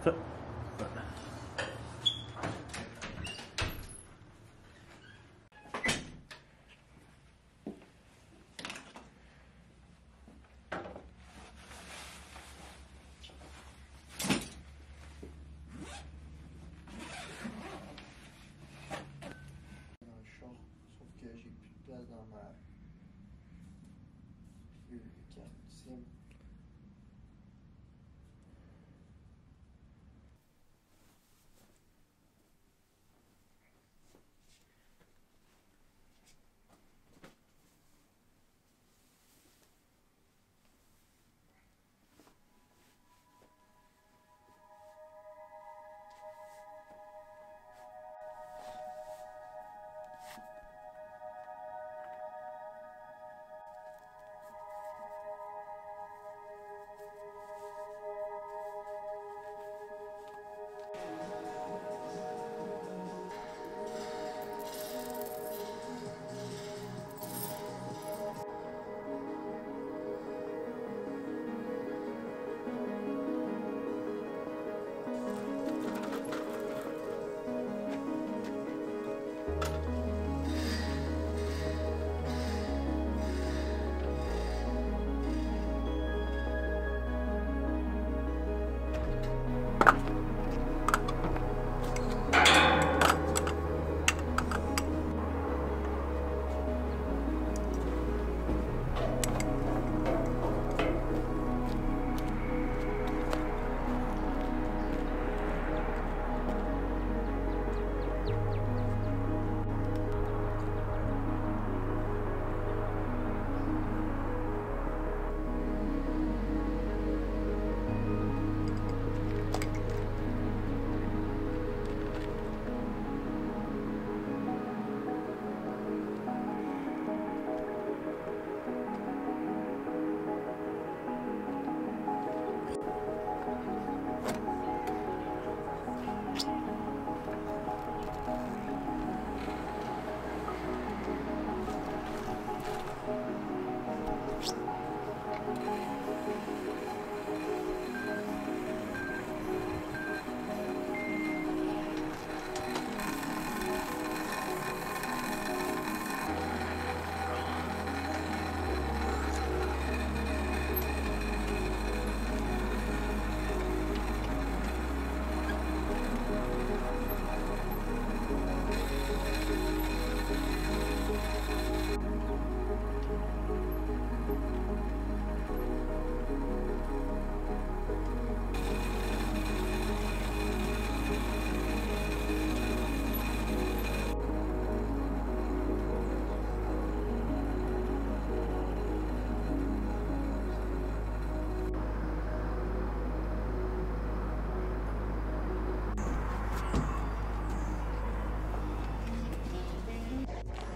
Ça. Dans ma cantine.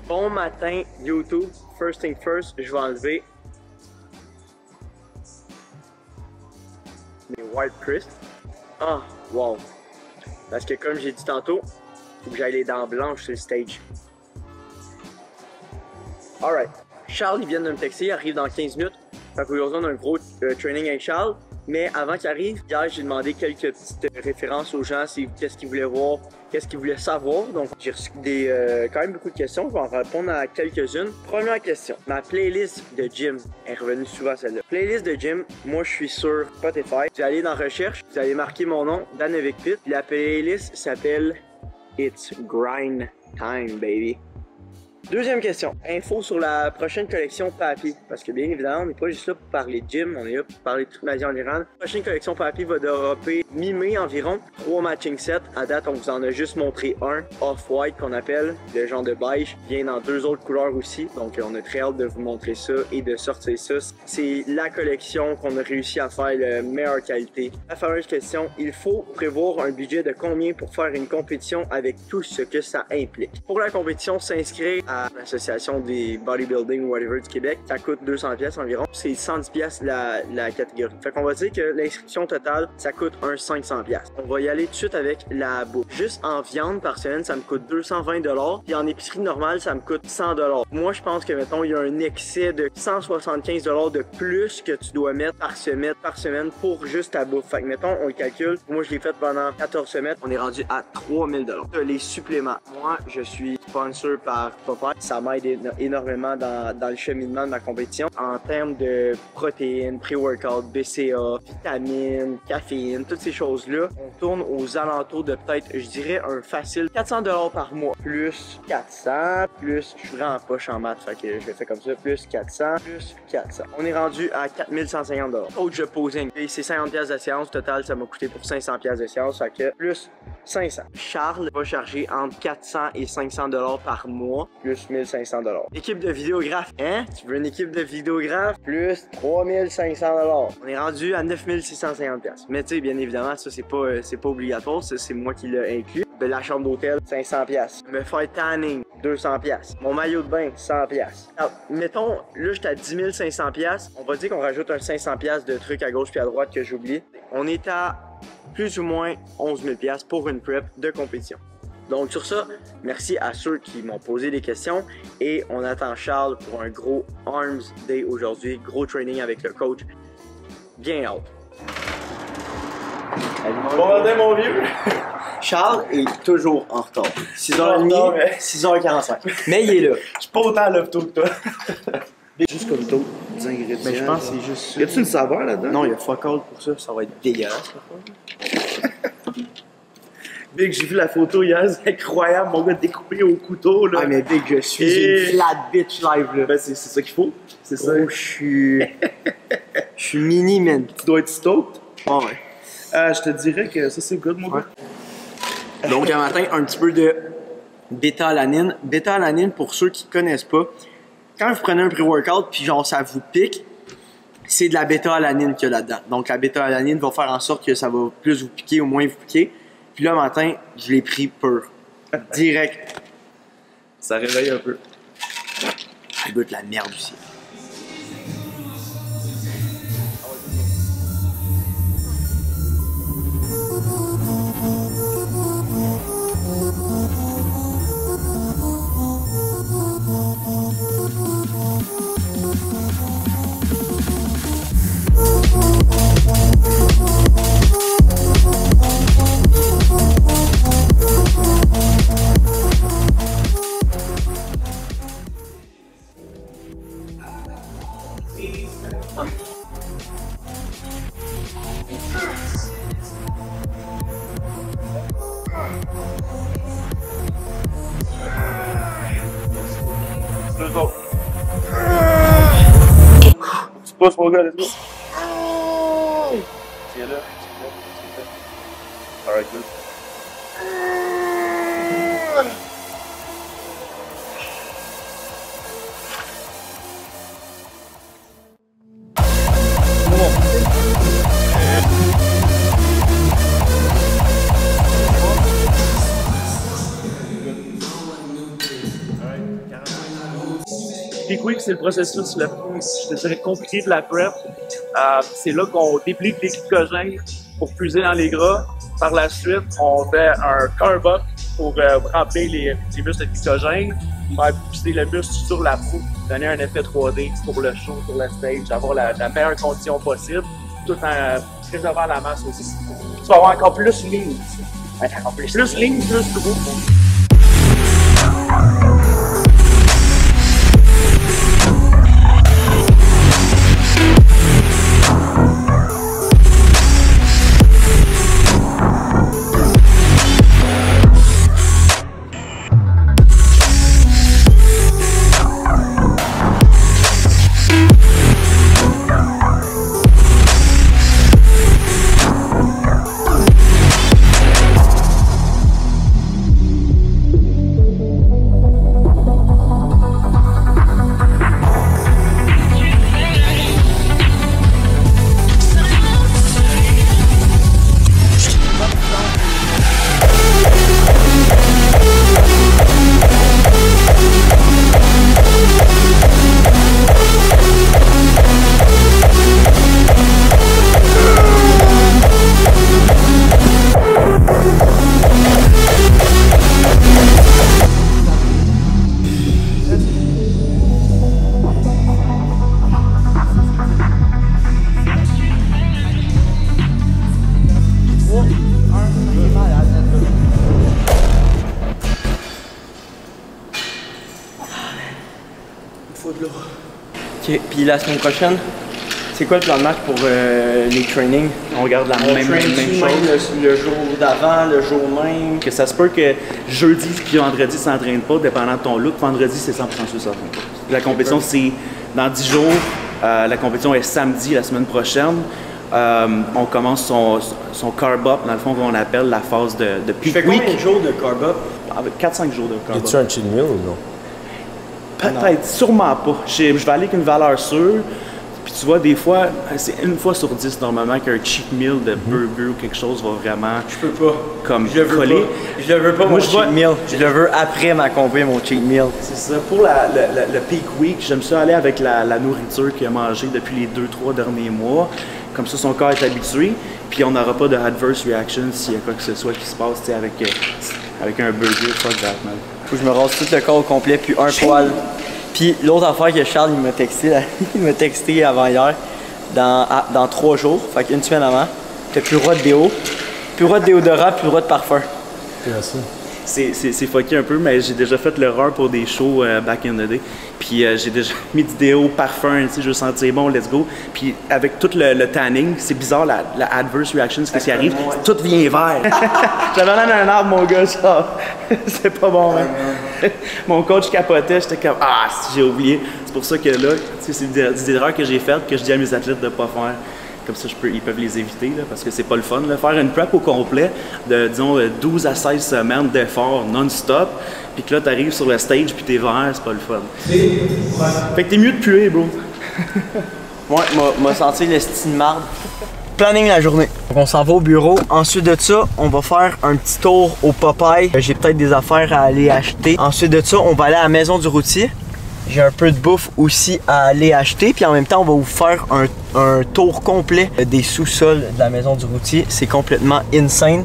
Bon matin YouTube, first thing first, je vais enlever mes White Crisp. Ah, wow! Parce que comme j'ai dit tantôt, il faut que j'aille les dents blanches sur le stage. Alright, Charles il vient de me texter, il arrive dans 15 minutes. Fait qu'aujourd'hui on a un gros training avec Charles. Mais avant qu'il arrive, hier j'ai demandé quelques petites références aux gens, qu'est-ce qu'ils voulaient voir, qu'est-ce qu'ils voulaient savoir. Donc j'ai reçu quand même beaucoup de questions, je vais en répondre à quelques-unes. Première question, ma playlist de gym est revenue souvent celle-là. Playlist de gym, moi je suis sur Spotify. Vous allez dans recherche, vous allez marquer mon nom, Dan avec Pit. La playlist s'appelle It's Grind Time Baby. Deuxième question, info sur la prochaine collection Papy. Parce que bien évidemment, on n'est pas juste là pour parler de gym, on est là pour parler de toute ma vie en général. La prochaine collection Papy va dropper mi-mai environ. 3 matching sets. À date, on vous en a juste montré un, Off-White qu'on appelle, le genre de beige. Il vient dans 2 autres couleurs aussi. Donc on a très hâte de vous montrer ça et de sortir ça. C'est la collection qu'on a réussi à faire la meilleure qualité. La fameuse question, il faut prévoir un budget de combien pour faire une compétition avec tout ce que ça implique. Pour la compétition, s'inscrire à l'association des bodybuilding ou whatever du Québec. Ça coûte 200$ environ. C'est 110$ la catégorie. Fait qu'on va dire que l'inscription totale, ça coûte un 500$. On va y aller tout de suite avec la bouffe. Juste en viande par semaine, ça me coûte 220$. Puis en épicerie normale, ça me coûte 100$. Moi, je pense que, mettons, il y a un excès de 175$ de plus que tu dois mettre par semaine pour juste ta bouffe. Fait que, mettons, on le calcule. Moi, je l'ai fait pendant 14 semaines. On est rendu à 3000$. Les suppléments. Moi, je suis sponsor par Popeye. Ça m'aide énormément dans le cheminement de ma compétition. En termes de protéines, pré-workout, BCA, vitamines, caféine, toutes ces choses-là, on tourne aux alentours de peut-être, je dirais, un facile 400$ par mois. Plus 400, plus, je suis vraiment poche en maths, fait que je vais faire comme ça, plus 400, plus 400. On est rendu à 4150$. Coach posing, et c'est 50$ de séance. Total, ça m'a coûté pour 500$ de séance, fait que plus 500. Charles va charger entre 400 et 500$ par mois, plus 1500$. Équipe de vidéographe, hein? Tu veux une équipe de vidéographe? Plus 3500$. On est rendu à 9650$. Mais tu sais, bien évidemment, ça c'est pas obligatoire, ça c'est moi qui l'ai inclus. De la chambre d'hôtel, 500$. Me faire tanning, 200$. Mon maillot de bain, 100$. Alors, mettons, là j'étais à 10 500$. On va dire qu'on rajoute un 500$ de trucs à gauche puis à droite que j'oublie. On est à plus ou moins 11 000$ pour une prep de compétition. Donc sur ça, merci à ceux qui m'ont posé des questions et on attend Charles pour un gros Arms Day aujourd'hui, gros training avec le coach. Bien hâte. Bon matin mon vieux! Charles est toujours en retard. 6h30, 6h45. Mais il est là. Je suis pas autant à l'opto que toi. Juste comme d'autres ingrédients. Mais je pense que c'est juste ça. Y a-tu une saveur là-dedans? Non, il y a fuck all pour ça, ça va être dégueulasse. Big, j'ai vu la photo hier, c'est incroyable, mon gars découpé au couteau là. Ah mais Big, je suis une flat bitch live là. Ben c'est ça qu'il faut, c'est ça. Oh, je suis mini man. Tu dois être stoked. Ah ouais. Je te dirais que ça c'est good mon gars. Donc un matin, un petit peu de bêta-alanine. Bêta-alanine, pour ceux qui connaissent pas, quand vous prenez un pré-workout puis genre ça vous pique, c'est de la bêta-alanine qu'il y a là-dedans. Donc la bêta-alanine va faire en sorte que ça va plus vous piquer ou moins vous piquer. Puis là, matin, je l'ai pris pur. Direct. Ça réveille un peu. Ça goûte la merde aussi. Tu pousses mon gars, let's go. Tiens là, alright, good. Peak Week, c'est le processus le plus, je te dirais, compliqué de la prep. C'est là qu'on déplie les glycogènes pour puiser dans les gras. Par la suite, on fait un carb-up pour remplir les muscles de glycogène, faire pousser le muscle sur la peau, donner un effet 3D pour le show, pour le stage, avoir la meilleure condition possible, tout en préservant la masse aussi. Tu vas avoir encore plus ligne. Plus ligne, plus gros. Ok, puis la semaine prochaine, c'est quoi le plan de match pour les trainings? On regarde la même chose. Le jour d'avant, le jour même. Que ça se peut que jeudi puis vendredi, ça s'entraîne pas, dépendant de ton look. Vendredi, c'est 100% sûr, ça. La compétition, c'est dans 10 jours. La compétition est samedi, la semaine prochaine. On commence son carb-up, dans le fond, qu'on appelle la phase de peak week. Combien de jours de carb-up? Avec 4-5 jours de carb-up. Y a-tu un cheat meal ou non? Peut-être, sûrement pas. Je vais aller avec une valeur sûre. Puis tu vois, des fois, c'est une fois sur 10 normalement qu'un cheat meal de burger ou quelque chose va vraiment Je peux pas. comme Je le veux coller. pas. Je le veux pas, Moi, mon je cheat vois- meal. Je le veux après ma compé, mon cheat meal. C'est ça. Pour le peak week, j'aime ça aller avec la nourriture qu'il a mangée depuis les 2-3 derniers mois. Comme ça, son corps est habitué. Puis on n'aura pas de adverse reaction s'il y a quoi que ce soit qui se passe tu sais, avec un burger. Fuck that, man. Faut que je me rase tout le corps au complet, puis un poil. Puis l'autre affaire que Charles il m'a texté, là, il m'a texté avant hier, dans 3 jours, fait qu'une semaine avant, t'as plus le droit de déo, plus le droit de déodorant, plus le droit de parfum. C'est fucké un peu, mais j'ai déjà fait l'erreur pour des shows back in the day. Puis j'ai déjà mis du déo, parfum, tu sais, je veux sentir bon, let's go. Puis avec tout le tanning, c'est bizarre la adverse reaction, ce qui arrive, tout vient vert. J'avais l'air d'un arbre, mon gars, ça. C'est pas bon, hein. Mon coach capotait, j'étais comme ah, si j'ai oublié. C'est pour ça que là, tu sais, c'est des erreurs que j'ai faites que je dis à mes athlètes de pas faire. Comme ça, ils peuvent les éviter, là, parce que c'est pas le fun. Là. Faire une prep au complet de, disons, 12 à 16 semaines d'efforts non-stop, puis que là, t'arrives sur le stage, puis t'es vert, c'est pas le fun. Fait que t'es mieux de puer, bro. Ouais, m'a senti le style marde. Planning la journée. Donc on s'en va au bureau. Ensuite de ça, on va faire un petit tour au Popeye. J'ai peut-être des affaires à aller acheter. Ensuite de ça, on va aller à la maison du routier. J'ai un peu de bouffe aussi à aller acheter. Puis en même temps, on va vous faire un tour complet des sous-sols de la maison du routier. C'est complètement insane.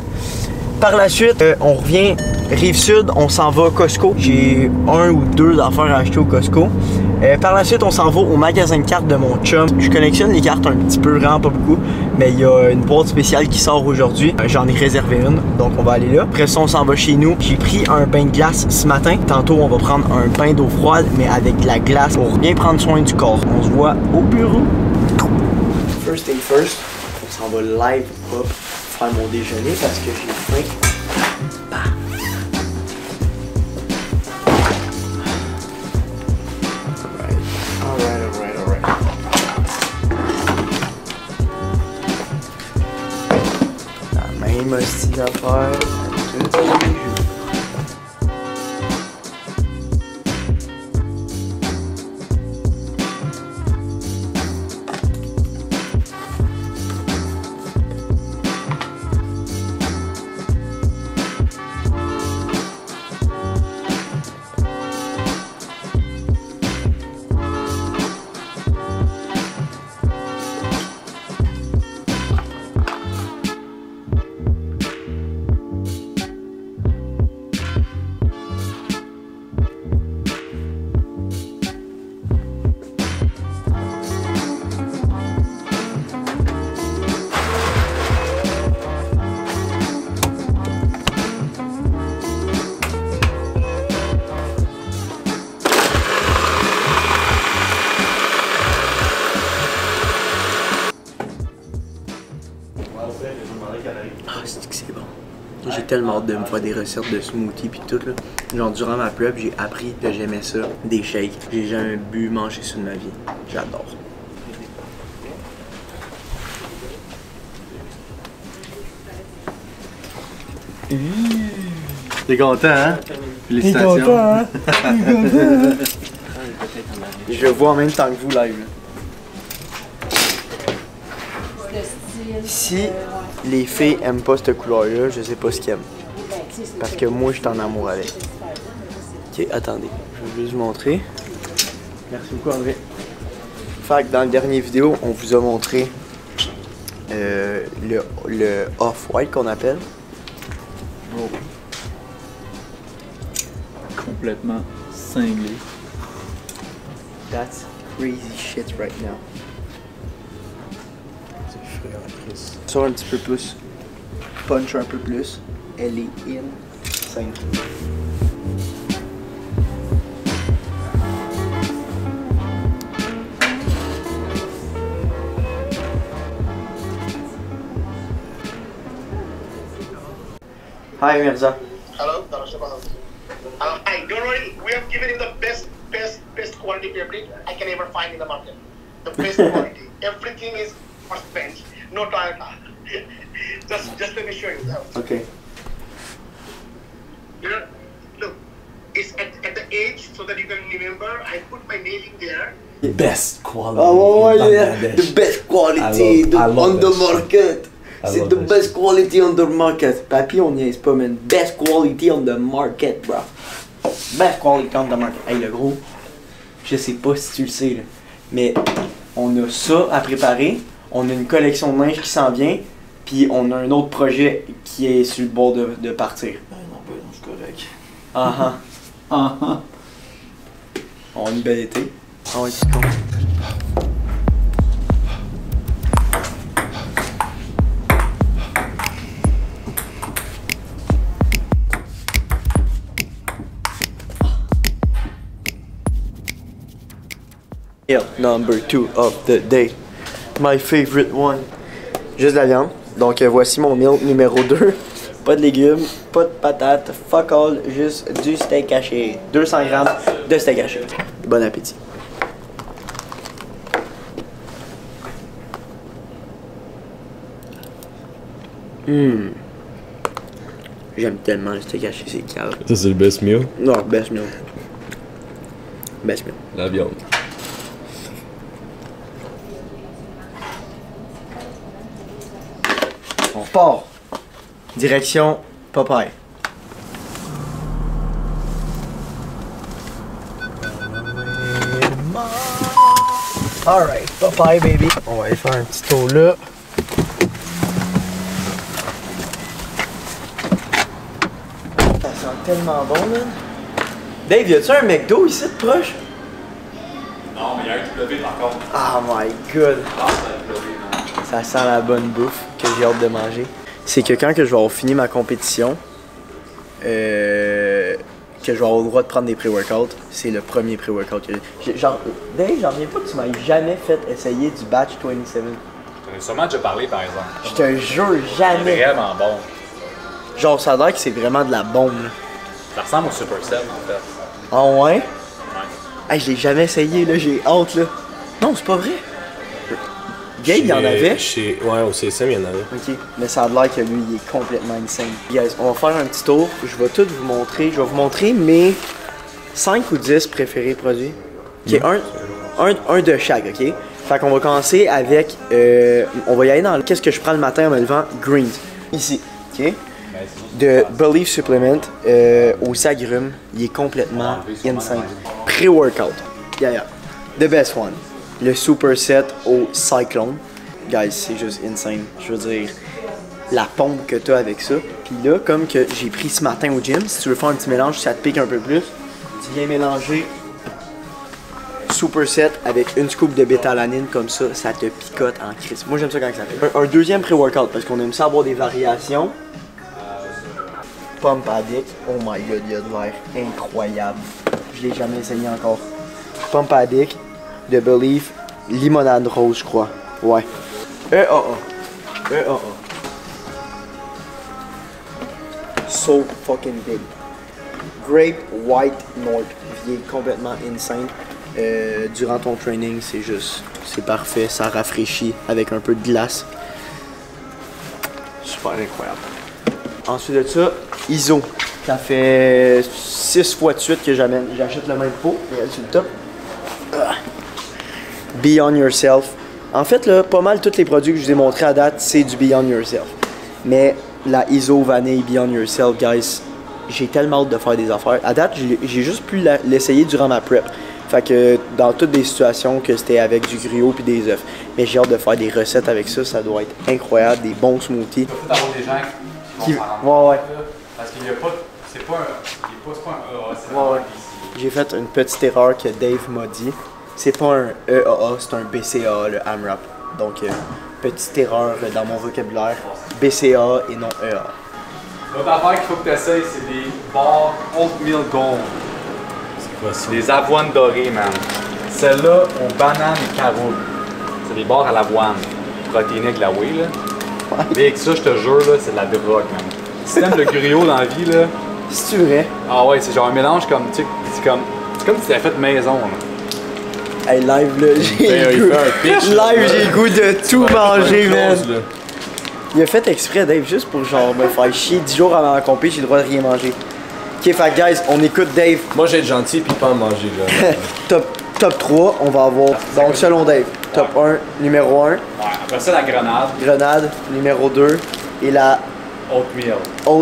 Par la suite, on revient Rive-Sud, on s'en va au Costco. J'ai 1 ou 2 affaires à acheter au Costco. Par la suite, on s'en va au magasin de cartes de mon chum. Je collectionne les cartes un petit peu, vraiment pas beaucoup. Mais il y a une boîte spéciale qui sort aujourd'hui. J'en ai réservé une, donc on va aller là. Après ça, on s'en va chez nous. J'ai pris un bain de glace ce matin. Tantôt, on va prendre un bain d'eau froide, mais avec de la glace pour bien prendre soin du corps. On se voit au bureau. First thing first, on s'en va live up faire mon déjeuner parce que j'ai faim. Bah. Alright. La même hostie d'affaires. Ah, c'est que c'est bon. J'ai tellement hâte de me faire des recettes de smoothies pis tout là. Genre durant ma prep, j'ai appris que j'aimais ça, des shakes. J'ai jamais mangé ça de ma vie. J'adore. T'es content, hein? Félicitations. T'es content, hein? Je vois en même temps que vous live. Si les filles aiment pas cette couleur-là, je sais pas ce qu'ils aiment. Parce que moi, je suis en amour avec. Ok, attendez. Je vais juste vous montrer. Merci beaucoup, André. Fait que dans la dernière vidéo, on vous a montré le off-white qu'on appelle. Bro. Complètement cinglé. That's crazy shit right now. Sur un petit peu plus. Punch un peu plus. Elle est insane. Hi, Mirza. Hello, hi, don't worry, we have given you the best quality fabric I can ever find in the market. The best quality. Everything is first bench, no Toyota. just let me show you. Okay. You know, look, it's at the edge so that you can remember. I put my nail in there. Best quality. Oh in yeah, Bangladesh. the best quality I love on the that shit. market. I C'est love the that best quality on the market. Papi, on niaise pas, man. Best quality on the market, bro. Best quality on the market. Hey, le gros, je sais pas si tu le sais, là, mais on a ça à préparer. On a une collection de linge qui s'en vient. Puis on a un autre projet qui est sur le bord de partir. Ben non, je suis correct. Ah ah. On a une belle été. Ah ouais, c'est cool. Meal number 2 of the day. My favorite one. Juste de la viande. Donc voici mon meal numéro 2. Pas de légumes, pas de patates, fuck all, juste du steak haché. 200 grammes de steak haché. Bon appétit. J'aime tellement le steak haché, c'est calme. Ça, c'est le best meal. Non, best meal. Best meal. La viande. On part. Direction Popeye. Alright, Popeye baby. On va aller faire un petit tour là. Ça sent tellement bon, man. Dave, y a-tu un McDo ici de proche? Non, mais il y a un W encore. Oh my god. Ah, c'est un W, non. Ça sent la bonne bouffe que j'ai hâte de manger. C'est que quand que je vais avoir fini ma compétition, que je vais avoir le droit de prendre des pré-workouts, c'est le premier pré-workout que j'ai. Genre, Dave, j'en reviens pas que tu m'as jamais fait essayer du batch 27. J'en ai sûrement déjà parlé, par exemple. Je te jure, C'est jamais. vraiment bon. Genre, ça a l'air que c'est vraiment de la bombe. Là. Ça ressemble au Supercell, en fait. Ah ouais? Ouais. Hey, je l'ai jamais essayé, là, j'ai hâte, là. Non, c'est pas vrai. Gabe, il y en avait. Ouais, au CSM, il y en avait. Ok, mais ça a l'air que lui, il est complètement insane. Guys, on va faire un petit tour. Je vais tout vous montrer. Je vais vous montrer mes 5 ou 10 préférés produits. Ok, un de chaque, ok? Fait qu'on va commencer avec... on va y aller dans qu'est-ce que je prends le matin en me levant? Greens. Ici, ok? De Belief Supplement au Sagrum. Il est complètement insane. Pré-workout. Yeah. The best one. Le Superset au Cyclone. Guys, c'est juste insane. Je veux dire, la pompe que tu as avec ça. Puis là, comme que j'ai pris ce matin au gym, si tu veux faire un petit mélange, ça te pique un peu plus, tu viens mélanger Superset avec une scoop de bêta-alanine comme ça te picote en crise. Moi, j'aime ça quand ça fait. Un deuxième pré-workout parce qu'on aime ça avoir des variations. Pump Addict. Oh my god, il y a de l'air incroyable. Je l'ai jamais essayé encore. Pump Addict de Belief, limonade rose, je crois. Ouais. EAA. So fucking big. Grape White North. Il est complètement insane. Durant ton training, c'est parfait. Ça rafraîchit avec un peu de glace. Super incroyable. Ensuite de ça, ISO. Ça fait 6 fois de suite que j'achète le même pot. Regarde sur le top. Beyond Yourself. En fait, là, pas mal tous les produits que je vous ai montrés à date, c'est du Beyond Yourself. Mais la ISO Vanille Beyond Yourself, guys, j'ai tellement hâte de faire des affaires. À date, j'ai juste pu l'essayer durant ma prep. Fait que dans toutes des situations que c'était avec du griot puis des œufs. Mais j'ai hâte de faire des recettes avec ça, ça doit être incroyable, des bons smoothies. Il faut avoir des gens qui vont s'en Ouais, ouais. Parce qu'il n'y a pas... C'est pas un EA, c'est vraiment Ouais. un BCA. J'ai fait une petite erreur que Dave m'a dit. C'est pas un EAA, c'est un BCA, le AMRAP. Donc, petite erreur dans mon vocabulaire. BCA et non EAA. L'autre affaire qu'il faut que tu essayes, c'est des bars Oatmeal Gold. C'est quoi ça? Des avoines dorées, man. Celle-là, aux bananes et carottes. C'est des bars à l'avoine. Protéinées avec la whey, là. Mais avec ça, je te jure, là, c'est de la drogue, man. Si t'aimes le griot dans la vie, là. C'est vrai. Ah ouais, c'est genre un mélange comme, tu sais, c'est comme si t'avais fait maison, là. Hey, live là, j'ai Il le goût. fait un pitch, Live, j'ai le goût de tout manger, man. Close, là. Il a fait exprès, Dave, juste pour genre me faire chier 10 jours avant la compé, j'ai le droit de rien manger. Ok, fait guys, on écoute Dave. Moi, j'ai être gentil puis pas en manger, là. Top 3, on va avoir. Donc, selon Dave, top 1, numéro 1, Ouais, après ça, la grenade, grenade, numéro 2, et la oatmeal.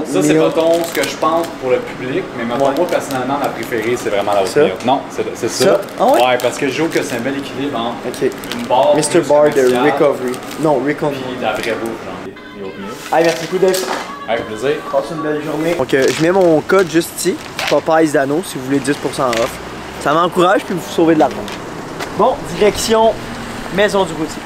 Ça, c'est oatmeal. pas ce que je pense pour le public, mais mettons, Ouais. moi, personnellement, ma préférée, c'est vraiment la Ça? oatmeal. Non, c'est ça. Ça? Ah ouais? Ouais, parce que je trouve que c'est un bel équilibre entre Ok. une barre Mr. plus Bar de commerciale, Recovery. Non, Recovery. puis de la vraie bouffe, genre, les oatmeal. Allez, merci beaucoup, Dave. Avec plaisir. Passe une belle journée. Donc, je mets mon code juste ici, Popeyes Dano, si vous voulez 10% off. Ça m'encourage puis vous sauvez de l'argent. Bon, direction Maison du Routier.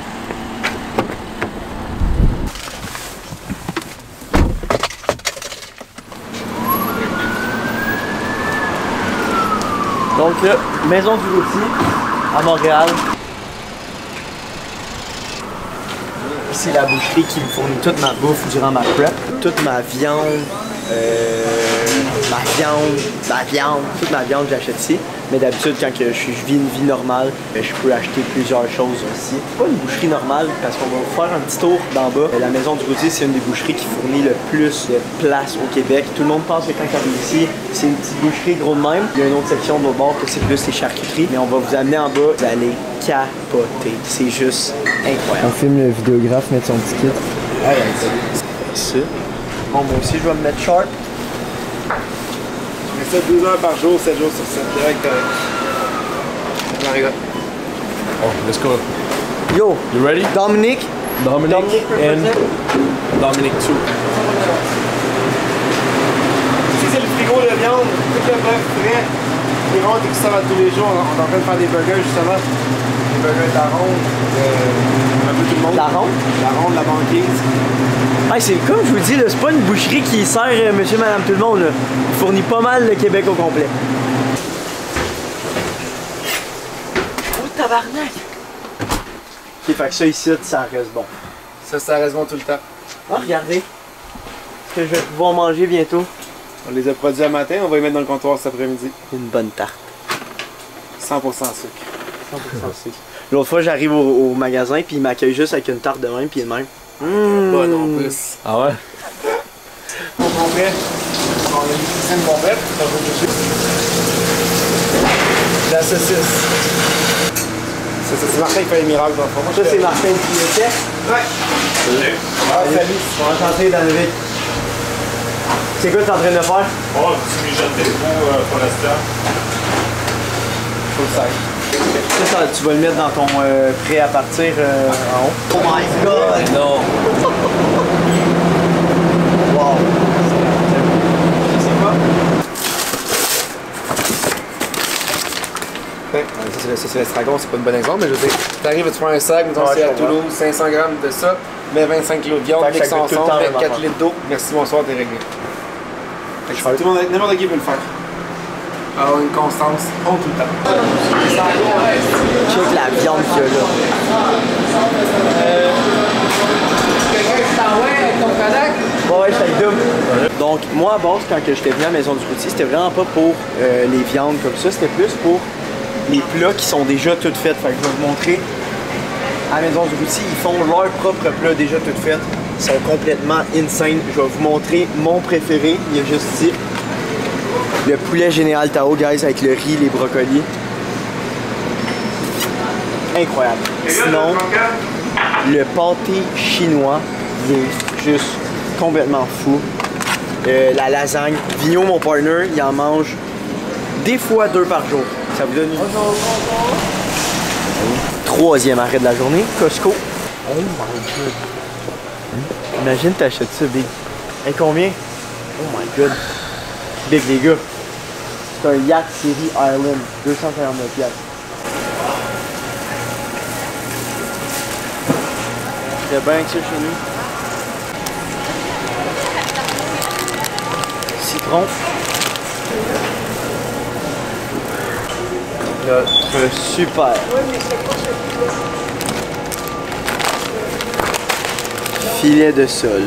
Donc là, Maison du Routier, à Montréal. C'est la boucherie qui me fournit toute ma bouffe durant ma prep. Toute ma viande, toute ma viande j'achète ici. Mais d'habitude quand je vis une vie normale, je peux acheter plusieurs choses aussi. C'est pas une boucherie normale parce qu'on va faire un petit tour d'en bas. La Maison du Routier, c'est une des boucheries qui fournit le plus de place au Québec. Tout le monde pense que quand on arrive ici, c'est une petite boucherie gros de même. Il y a une autre section de l'autre bord que c'est plus les charcuteries. Mais on va vous amener en bas, vous allez capoter. C'est juste incroyable. On filme le vidéographe mettre son petit kit. Ça. Bon, moi aussi, je vais me mettre sharp. Je fais ça 12 heures par jour, 7 jours sur 7. Direct. Oh, let's go. Yo, You ready? Dominic. Dominic and Dominic too. Ici, c'est le frigo de viande. Tout le bœuf frais. Les rondes qui servent à tous les jours. On est en train de faire des burgers, justement. Des burgers de la ronde. Un peu tout le monde. La ronde? La ronde, la banquise. Hey, c'est comme je vous dis, là, c'est pas une boucherie qui sert monsieur, madame, tout le monde. Là. Il fournit pas mal le Québec au complet. Oh, tabarnak! Ok, fait que ça ici, ça reste bon. Ça reste bon tout le temps. Ah, regardez. Ce que je vais pouvoir manger bientôt. On les a produits à matin, on va les mettre dans le comptoir cet après-midi. Une bonne tarte. 100% sucre. 100% sucre. L'autre fois, j'arrive au magasin, puis il m'accueille juste avec une tarte de même, puis il est de même. Bonne en plus. Ah ouais? On met une cuisine complète, ça va dessus. La saucisse. Ça, c'est Martin qui fait les miracles dans le fond. Ça, c'est Martin qui le fait. Ouais. Salut. Ah, salut. Enchanté, David. C'est quoi que t'es en train de faire? Oh, tu m'y jettes des pots pour l'instant. Faut le sac. Ça, tu vas le mettre dans ton prêt à partir en haut. Oh my god! Non. Wow! C'est quoi? Ouais, ça c'est l'estragon, c'est pas une bonne exemple, mais je veux dire, t'arrives et tu prends un sac, mettons Ouais, c'est je à comprends. Toulouse, 500 grammes de ça, mets 25 kg de viande, Fait que mix ça coûte tout le ensemble, temps mets la même 4 affaire. litres d'eau, merci, bonsoir, t'es réglé. Fait que tout le monde, n'importe qui peut le faire. Alors une constance, on tout le temps. Check la viande qu'il y a là. Ouais, je fais le double. Donc, moi, à base, quand j'étais venu à la Maison du Routier, c'était vraiment pas pour les viandes comme ça, c'était plus pour les plats qui sont déjà toutes faites. Fait que je vais vous montrer. À la Maison du Routier, ils font leurs propres plats déjà toutes faites. Ils sont complètement insane. Je vais vous montrer mon préféré. Il y a juste ici. Le poulet Général Tao, guys, avec le riz, les brocolis. Incroyable. Sinon, le pâté chinois, il est juste complètement fou. La lasagne. Vigno, mon partner, il en mange des fois 2 par jour. Ça vous donne une... Troisième arrêt de la journée, Costco. Oh my god. Imagine t'achètes ça, Big. Et combien? Oh my god. Big, les gars. C'est un Yacht Series Island. 249 piastres. Il y a bien que ça chez nous. Citron. Notre super. Filet de sol.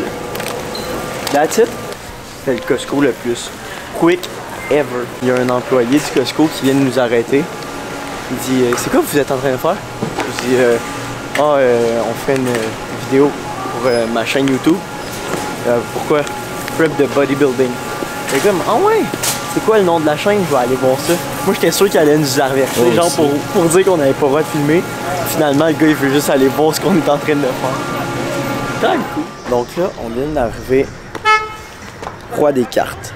That's it. C'est le Costco le plus quick ever. Il y a un employé du Costco qui vient de nous arrêter. Il dit c'est quoi que vous êtes en train de faire? Je dis on fait une vidéo pour ma chaîne YouTube. Pourquoi? Prep de bodybuilding. Et comme ah ouais! C'est quoi le nom de la chaîne? Je vais aller voir ça. Moi j'étais sûr qu'il allait nous avertir, genre pour dire qu'on n'avait pas le droit de filmer. Finalement le gars il veut juste aller voir ce qu'on est en train de faire. Très cool. Donc là, on vient d'arriver Roi des cartes.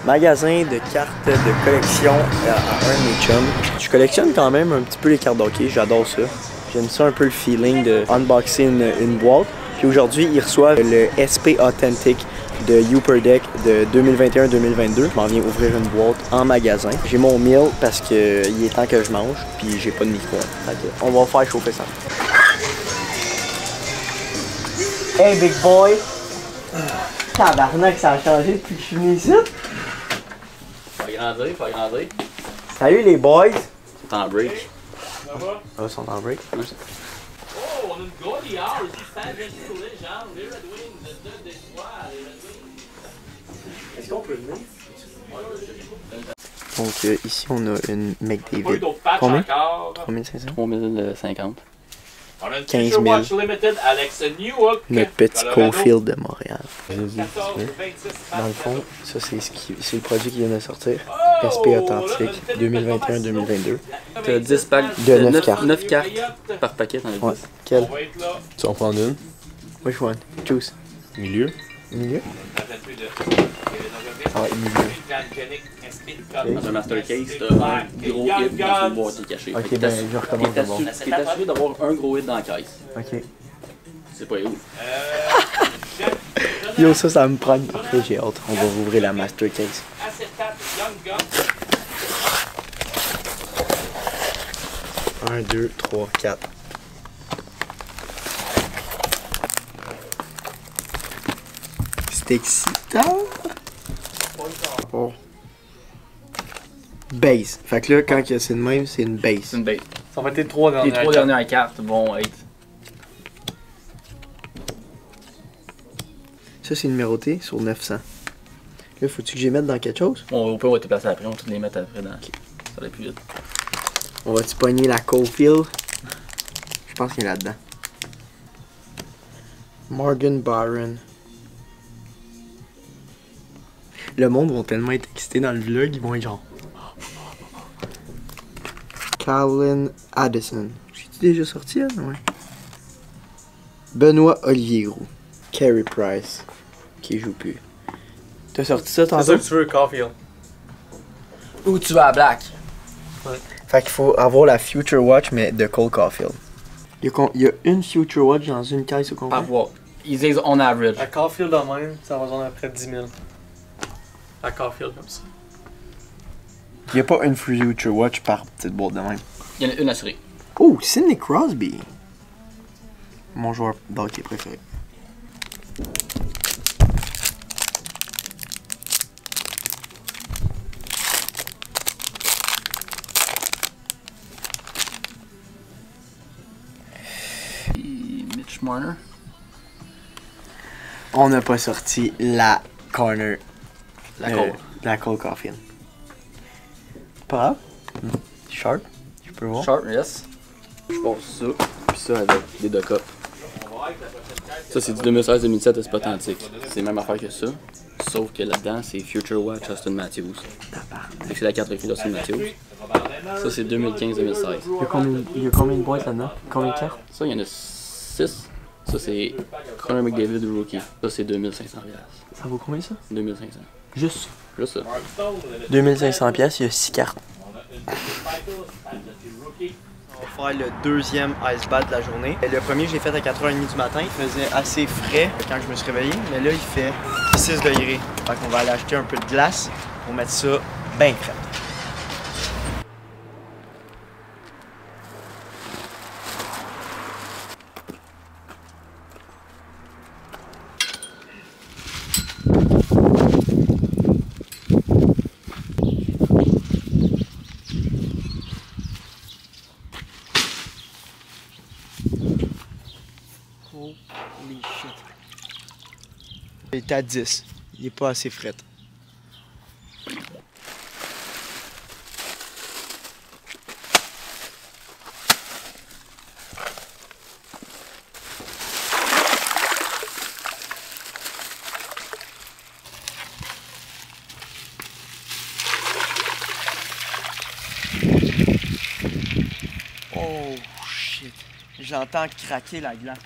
Magasin de cartes de collection à un de mes chums. Je collectionne quand même un petit peu les cartes d'hockey, j'adore ça. J'aime ça un peu le feeling de unboxer une boîte. Puis aujourd'hui, ils reçoivent le SP Authentic de Upper Deck de 2021-2022. Je m'en viens ouvrir une boîte en magasin. J'ai mon meal parce qu'il est temps que je mange, puis j'ai pas de micro. On va faire chauffer ça. Hey big boy! Tabarnak, ça a changé depuis que je suis venu ici. Faut agrandir, faut agrandir. Salut les boys! C'est en break. Ça va? Ah, ils sont en break. Oh, on a une goleada ici, San Francisco, genre, les Red Wings, le 2 d'étoiles, les Red Wings. Est-ce qu'on peut venir? Donc ici on a une McDavid. Combien? 3500? 3050. On a une 15 000. Future Watch Limited, Alex Newhook. Notre petit Colorado. Cofield de Montréal. 14, 26, Dans le fond, ça c'est le produit qui vient de sortir. Oh, SP Authentique 2021-2022. T'as 10 packs De 9 cartes. 9 cartes par paquet, t'en as 10. Ouais. Quel? On va être là. Tu vas en prendre une. Which one? Choose. Milieu. Milieu? Ah, milieu. Dans un master case, t'as un gros hit dans une boîte cachée. Ok, ben je recommence d'abord. T'es assuré d'avoir un gros hit dans la caisse. Ok. C'est pas où. Yo, ça me prend. Parfait, j'ai hâte. On va rouvrir la master case. 1, 2, 3, 4. C'est excitant. Oh. Base. Fait que là, quand c'est de même, c'est une base. C'est une bête. Ça va être les 3 dernières. Les 3 dernières cartes vont être. Ça, c'est numéroté sur 900. Là, faut-tu que j'y mette dans quelque chose? On peut être placé après, on va tous les mettre après dans. Ça va aller plus vite. On va-tu pogner la Cofield? Je pense qu'il est là-dedans. Morgan Barron. Le monde va tellement être excité dans le vlog, ils vont être genre... Colin Addison. J'ai-tu déjà sorti, elle? Ouais. Benoît Olivier Groux. Carey Price. Qui joue plus. T'as sorti ça tantôt? C'est ça que tu veux, Caulfield. Ou tu vas à Black. Fait qu'il faut avoir la Future Watch, mais de Cole Caulfield. Il y a une Future Watch dans une caisse au complet? Par boîte. Ils disent on average. À Caulfield en même, ça va vendre à près de 10 000. À Caulfield comme ça. Il n'y a pas une Future Watch par petite boîte de même. Il y en a une assurée. Oh, Sidney Crosby. Mon joueur d'hockey préféré. Mitch Marner. On n'a pas sorti la corner. La Cole. La Cole Caulfield. Pas grave. Sharp. Je peux voir. Sharp, yes. Je passe ça, puis ça avec des deux cups. Ça, c'est du 2016-2017 de Spot Antique. C'est la même affaire que ça. Sauf que là-dedans, c'est Future Watch Austin Matthews. Fait que c'est la carte recul d'Austin Matthews. Ça, c'est 2015-2016. Il y a combien de boîtes là-dedans? Combien de cartes? Ça, il y en a 6. Ça, c'est Connor McDavid Rookie. Ça, c'est 2500$. Ça vaut combien ça? 2500. Juste. Juste ça. 2500$, il y a 6 cartes. On va faire le deuxième ice bath de la journée. Le premier, je l'ai fait à 4h30 du matin. Il faisait assez frais quand je me suis réveillé, mais là, il fait 6 degrés. Fait qu'on va aller acheter un peu de glace pour mettre ça bien frais. Holy shit. Il était à 10. Il est pas assez fret. Oh shit. J'entends craquer la glace.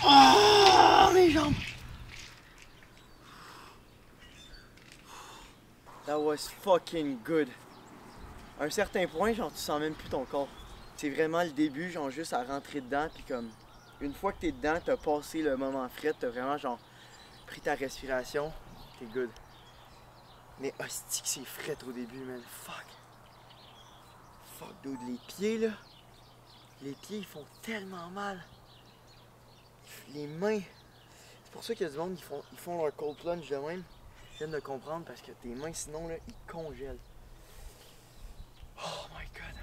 Oh, mes jambes! That was fucking good. À un certain point, genre, tu sens même plus ton corps. C'est vraiment le début, genre, juste à rentrer dedans, puis comme, une fois que t'es dedans, t'as passé le moment fret, t'as vraiment, genre, pris ta respiration, t'es good. Mais hostie que c'est fret au début, man. Fuck. Fuck, dude, les pieds, là. Les pieds, ils font tellement mal. Les mains. C'est pour ça qu'il y a du monde, ils font leur cold plunge de même. Je viens de comprendre parce que tes mains, sinon, là, ils congèlent. Oh my god.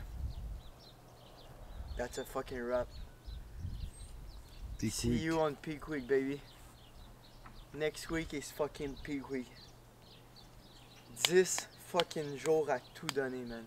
That's a fucking wrap. See you on Peak Week, baby. Next week is fucking Peak Week. 10 fucking jours à tout donner, man.